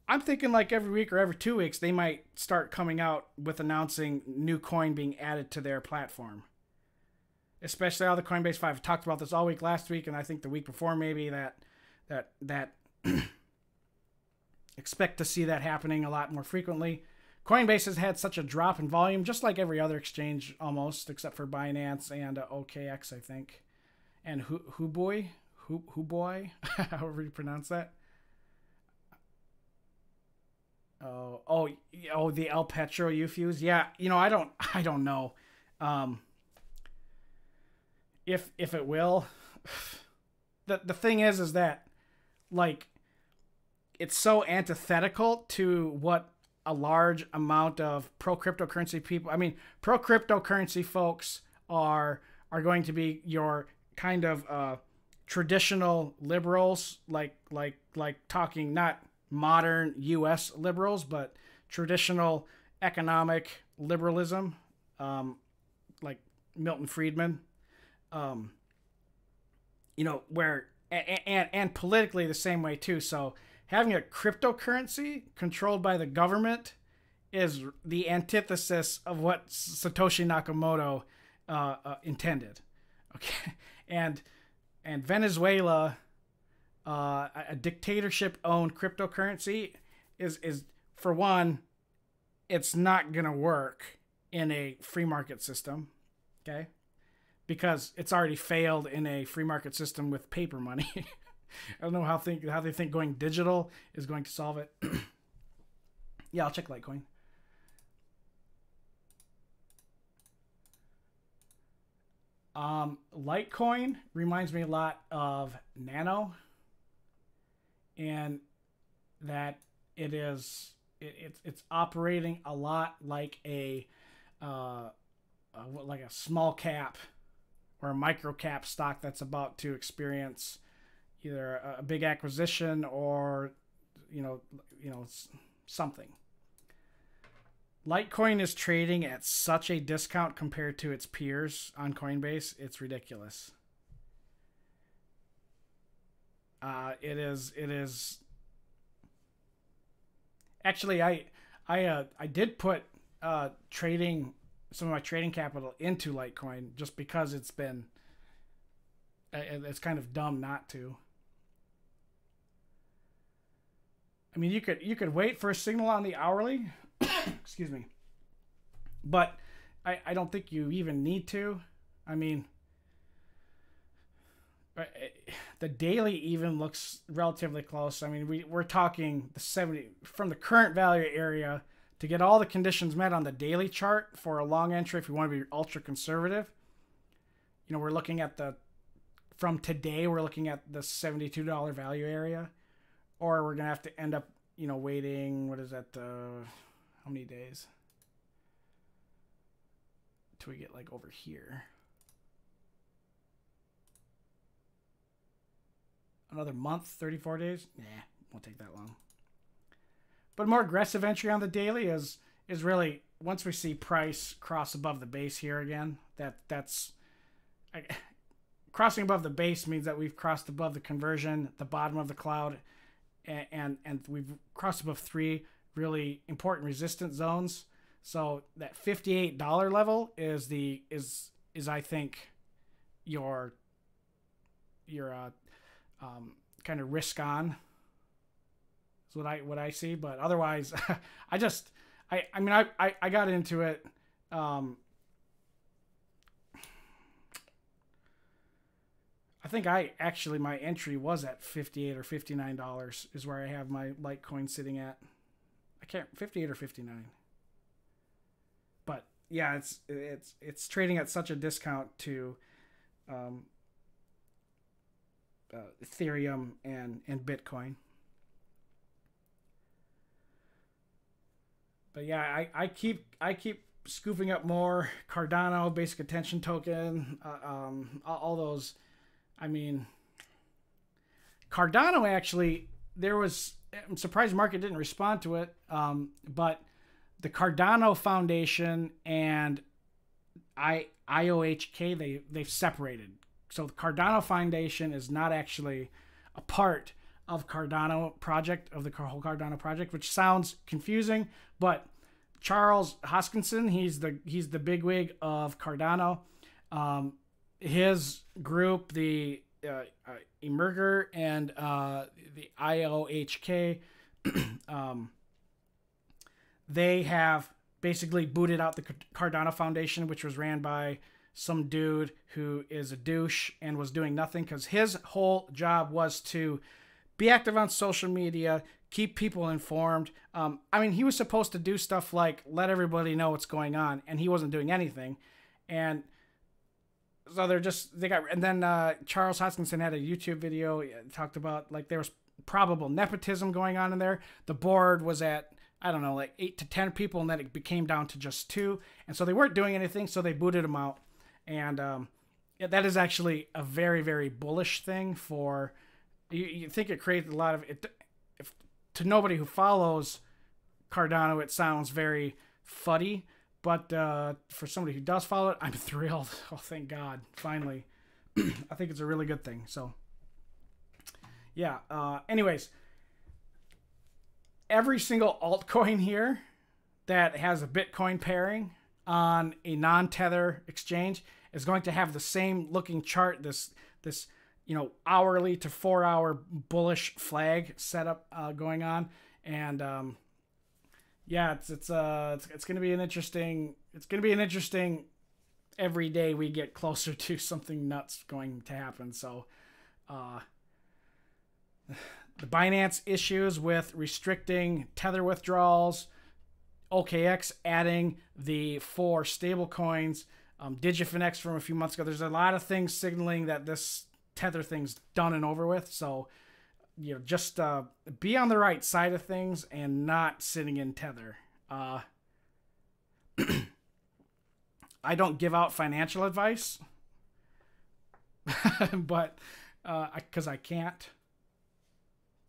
I'm thinking like every week or every 2 weeks, they might start coming out with announcing new coin being added to their platform. Especially all the Coinbase 5. I talked about this all week last week, and I think the week before maybe that expect to see that happening a lot more frequently. Coinbase has had such a drop in volume, just like every other exchange almost, except for Binance and OKX, I think. And Huobi, however you pronounce that. The El Petro UFUs. Yeah, I don't know. If it will. The thing is that like it's so antithetical to what a large amount of pro cryptocurrency people, pro cryptocurrency folks are going to be your kind of traditional liberals, like talking not modern US liberals, but traditional economic liberalism, like Milton Friedman, where and politically the same way too. So having a cryptocurrency controlled by the government is the antithesis of what Satoshi Nakamoto intended. Okay, and Venezuela, a dictatorship-owned cryptocurrency is for one, it's not gonna work in a free market system, okay? Because it's already failed in a free market system with paper money. I don't know how they think going digital is going to solve it. Yeah, I'll check Litecoin. Litecoin reminds me a lot of Nano, and that it's operating a lot like a small cap or a micro cap stock that's about to experience either a big acquisition or something. Litecoin is trading at such a discount compared to its peers on Coinbase. It's ridiculous. It is. Actually, I did put trading some of my trading capital into Litecoin just because it's kind of dumb not to. I mean, you could wait for a signal on the hourly, excuse me, but I don't think you even need to. I mean, the daily even looks relatively close. I mean, we're talking the 70 from the current value area to get all the conditions met on the daily chart for a long entry. If you want to be ultra conservative, we're looking at from today, we're looking at the $72 value area, or we're going to have to end up, waiting, what is that? How many days till we get like over here? Another month, 34 days? Nah, won't take that long. But more aggressive entry on the daily is really once we see price cross above the base here again. Crossing above the base means that we've crossed above the conversion, the bottom of the cloud, and we've crossed above 3 really important resistance zones. So that $58 level is I think your kind of risk on is what I see. But otherwise, I got into it. I think my entry was at $58 or $59 is where I have my Litecoin sitting at. I can't, 58 or 59. But yeah, it's trading at such a discount to Ethereum and Bitcoin. But yeah, I keep scooping up more Cardano, basic attention token, all those. I mean, Cardano actually, I'm surprised the market didn't respond to it, but the Cardano Foundation and IOHK, they've separated. So the Cardano Foundation is not actually a part of Cardano project, of the whole Cardano project, which sounds confusing, but Charles Hoskinson, he's the bigwig of Cardano. His group, the Emerger and the IOHK, they have basically booted out the Cardano Foundation, which was ran by some dude who is a douche and was doing nothing, because his whole job was to be active on social media, keep people informed. He was supposed to do stuff like let everybody know what's going on, and he wasn't doing anything. And so Charles Hoskinson had a YouTube video, talked about like there was probable nepotism going on in there. The board was at, I don't know, like 8 to 10 people, and then it became down to just 2. And so they weren't doing anything, so they booted him out. And that is actually a very, very bullish thing for, you think it created a lot of, to nobody who follows Cardano, it sounds very fuddy. But for somebody who does follow it, I'm thrilled. Oh, thank God. Finally. I think it's a really good thing. So, yeah. Anyways, every single altcoin here that has a Bitcoin pairing on a non-Tether exchange is going to have the same looking chart, this hourly to 4-hour bullish flag setup going on. And yeah, it's going to be an interesting every day we get closer to something nuts going to happen. So the Binance issues with restricting Tether withdrawals, OKX adding the 4 stable coins, Digifinex from a few months ago. There's a lot of things signaling that this Tether thing's done and over with. So, just be on the right side of things and not sitting in Tether. I don't give out financial advice, but because I can't.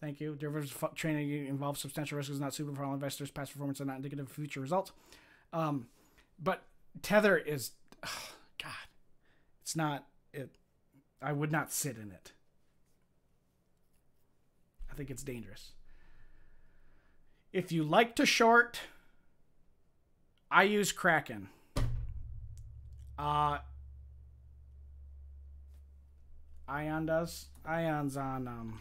Thank you. Derivatives trading involves substantial risk, is not suitable for all investors. Past performance are not indicative of future results. But Tether is, God, it's not it. I would not sit in it. I think it's dangerous. If you like to short, I use Kraken. Ion does. Ion's on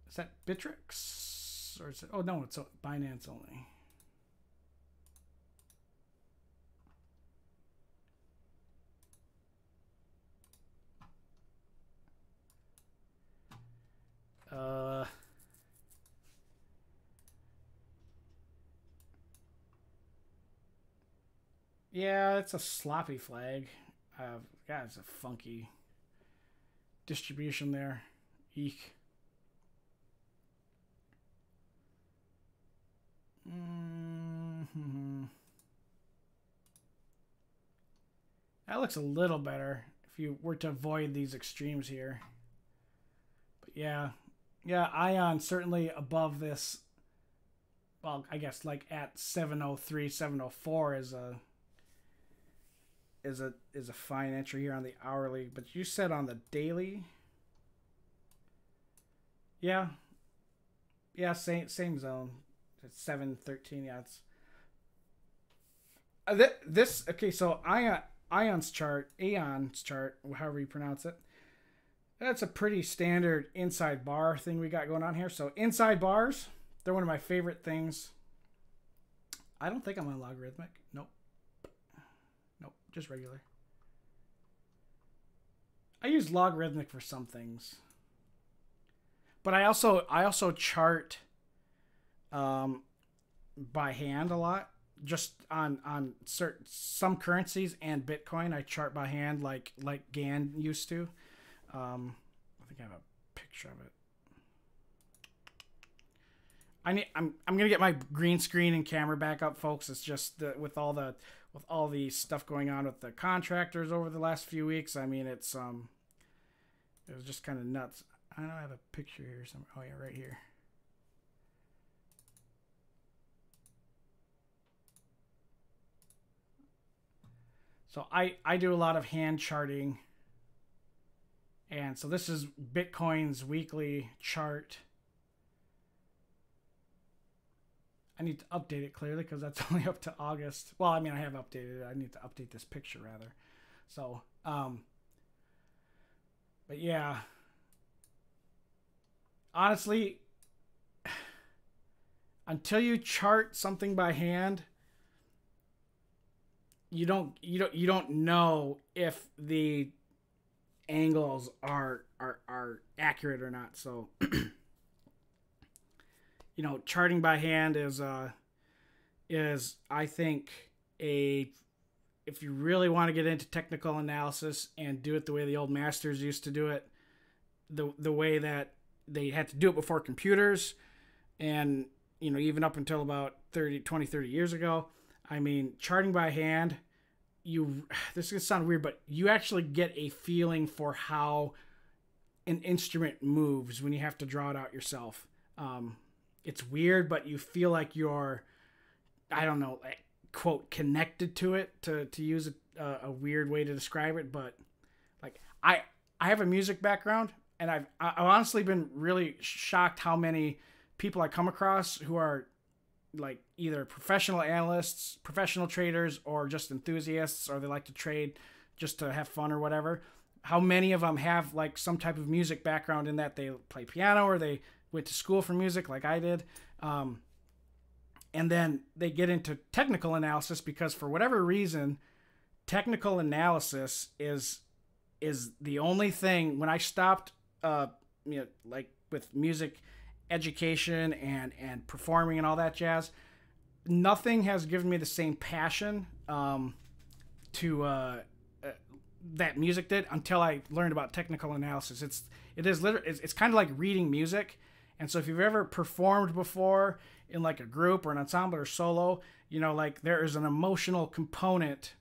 is that Bittrex? Or is it, oh no, it's Binance only. Yeah, it's a sloppy flag. God, it's a funky distribution there. Eek. That looks a little better if you were to avoid these extremes here. But yeah, Ion certainly above this. Well, I guess like at 703, 704 is a fine entry here on the hourly. But you said on the daily. Yeah, same zone. It's 713. Yeah, it's this. Okay, so Aeon's chart, however you pronounce it. That's a pretty standard inside bar thing we got going on here. So inside bars, they're one of my favorite things. I don't think I'm on logarithmic. Nope, just regular. I use logarithmic for some things, but I also chart by hand a lot. Just on some currencies and Bitcoin, I chart by hand like Gann used to. I think I have a picture of it. I'm gonna get my green screen and camera back up, folks. It's just with all the stuff going on with the contractors over the last few weeks. I mean, it was just kind of nuts. I don't have a picture here somewhere. Oh yeah, right here. So I do a lot of hand charting. And so this is Bitcoin's weekly chart. I need to update it clearly because that's only up to August. Well, I mean, I have updated it. I need to update this picture rather. So, but yeah. Honestly, until you chart something by hand, you don't know if the angles are accurate or not. So charting by hand is I think if you really want to get into technical analysis and do it the way the old masters used to do it, the way that they had to do it before computers, and even up until about 20-30 years ago. I mean, charting by hand, this is going to sound weird, but you actually get a feeling for how an instrument moves when you have to draw it out yourself. It's weird, but you feel like you're, I don't know, quote, connected to it, to use a weird way to describe it. But like I have a music background, and I've honestly been really shocked how many people I come across who are like either professional analysts, professional traders, or just enthusiasts, or they like to trade just to have fun or whatever. How many of them have like some type of music background in that they play piano or they went to school for music like I did. And then they get into technical analysis because for whatever reason, technical analysis is the only thing. When I stopped, like with music education and performing and all that jazz, nothing has given me the same passion that music did until I learned about technical analysis. It's kind of like reading music. And so if you've ever performed before in like a group or an ensemble or solo, you know, like there is an emotional component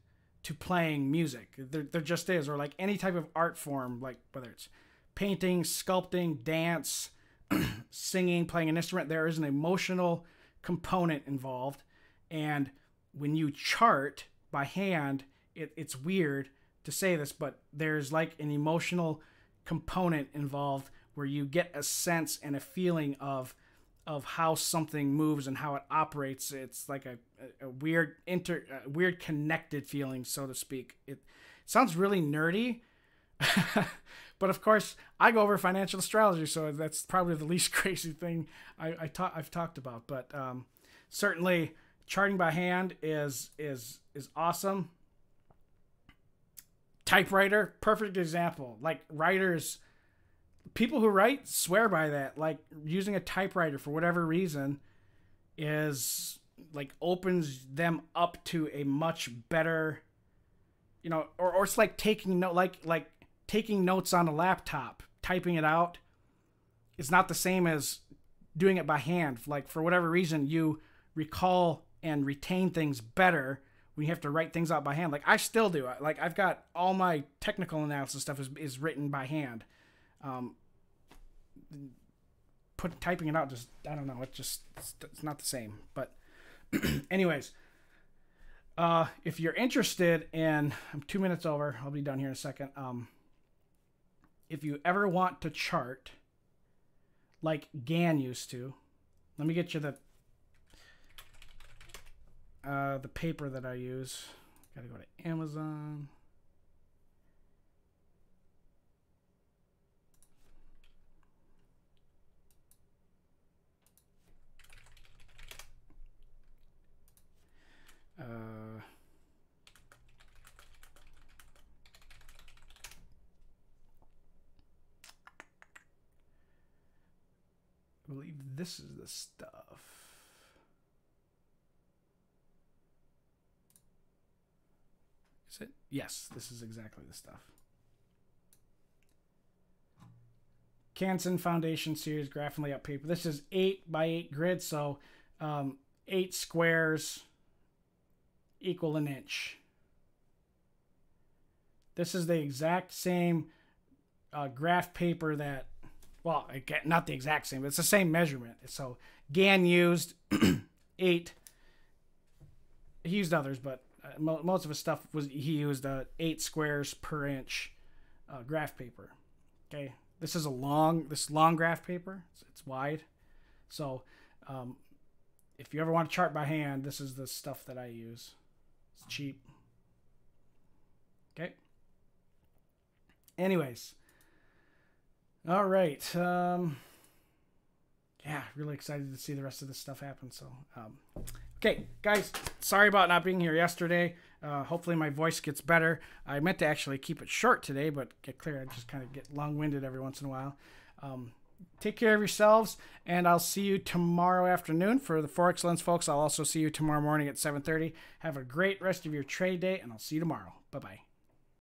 to playing music. There just is. Or like any type of art form, like whether it's painting, sculpting, dance, singing, playing an instrument, there is an emotional component involved. And when you chart by hand, it's weird to say this, but there's like an emotional component involved where you get a sense and a feeling of how something moves and how it operates. It's like a weird weird connected feeling, so to speak. It sounds really nerdy, but of course I go over financial astrology, so that's probably the least crazy thing I've talked about. But certainly charting by hand is awesome. Typewriter, perfect example. Like writers, people who write swear by that. Like using a typewriter for whatever reason is like opens them up to a much better, you know, or it's like taking taking notes on a laptop. Typing it out is not the same as doing it by hand. Like for whatever reason, you recall and retain things better when you have to write things out by hand. Like I still do. Like I've got all my technical analysis stuff is written by hand. Typing it out, just, I don't know. It's not the same. But anyways, if you're interested in, I'm 2 minutes over. I'll be done here in a second. If you ever want to chart like Gann used to, let me get you the paper that I use. Gotta go to Amazon. I believe this is the stuff. Is it? Yes, this is exactly the stuff. Canson Foundation Series Graph and Layout paper. This is 8x8 grid, so 8 squares equal an inch. This is the exact same graph paper that, well, not the exact same, but it's the same measurement. So Gann used 8. He used others, but most of his stuff he used 8 squares per inch graph paper. Okay, this is long graph paper. It's wide, so if you ever want to chart by hand, this is the stuff that I use. It's cheap. Okay. Anyways. All right. Yeah, really excited to see the rest of this stuff happen. So, okay, guys, sorry about not being here yesterday. Hopefully my voice gets better. I meant to actually keep it short today, but get clear. I just kind of get long-winded every once in a while. Take care of yourselves, and I'll see you tomorrow afternoon for the Forex Lens, folks. I'll also see you tomorrow morning at 7:30. Have a great rest of your trade day, and I'll see you tomorrow. Bye-bye.